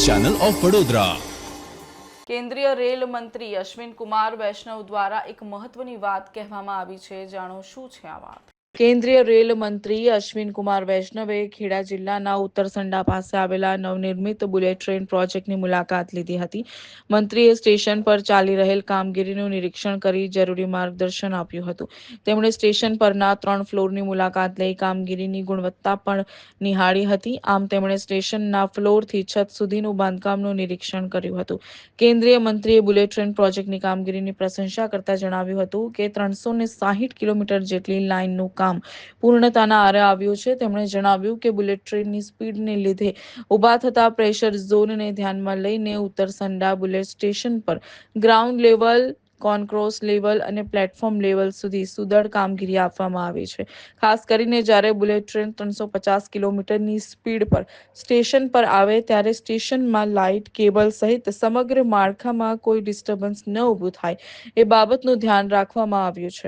Channel of Vadodara. કેન્દ્રીય rail મંત્રી અશ્વિન કુમાર વૈષ્ણવ દ્વારા એક મહત્વની વાત કહેવામાં આવી છે। જાણો શું છે આ વાત। કેન્દ્રીય રેલ મંત્રી અશ્વિન કુમાર વૈષ્ણવે ખેડા જિલ્લાના ઉત્તરસંડા પાસે આવેલા નવનિર્મિત બુલેટ ટ્રેન પ્રોજેક્ટની મુલાકાત લીધી હતી। મંત્રીએ સ્ટેશન પર ચાલી રહેલ કામગીરીનું નિરીક્ષણ કરી જરૂરી માર્ગદર્શન આપ્યું હતું। તેમણે સ્ટેશન પરના 3 ફ્લોરની મુલાકાત લઈ કામગીરીની ગુણવત્તા પણ નિહાળી હતી। આમ તેમણે સ્ટેશનના ફ્લોરથી છત સુધીનું બાંધકામનું નિરીક્ષણ કર્યું હતું। કેન્દ્રીય મંત્રીએ બુલેટ ટ્રેન પ્રોજેક્ટની કામગીરીની પ્રશંસા કરતા જણાવ્યું હતું કે 360 કિલોમીટર જેટલી લાઇનનું કામ પૂર્ણતાના આરે આવ્યું છે। તેમણે જણાવ્યું કે બુલેટ ટ્રેનની સ્પીડને લીધે ઊભા થતા પ્રેશર ઝોનને ધ્યાનમાં લઈને ઉત્તરસંડા બુલેટ સ્ટેશન પર ગ્રાઉન્ડ લેવલ, કોન્ક્રોસ લેવલ અને પ્લેટફોર્મ લેવલ સુધી સુદૃઢ કામગીરી આપવામાં આવી છે। ખાસ કરીને જ્યારે બુલેટ ટ્રેન 350 કિલોમીટરની સ્પીડ પર સ્ટેશન પર આવે ત્યારે સ્ટેશનમાં લાઇટ, કેબલ સહિત સમગ્ર માળખામાં કોઈ ડિસ્ટર્બન્સ ન ઊભું થાય એ બાબતનું ધ્યાન રાખવામાં આવ્યું છે।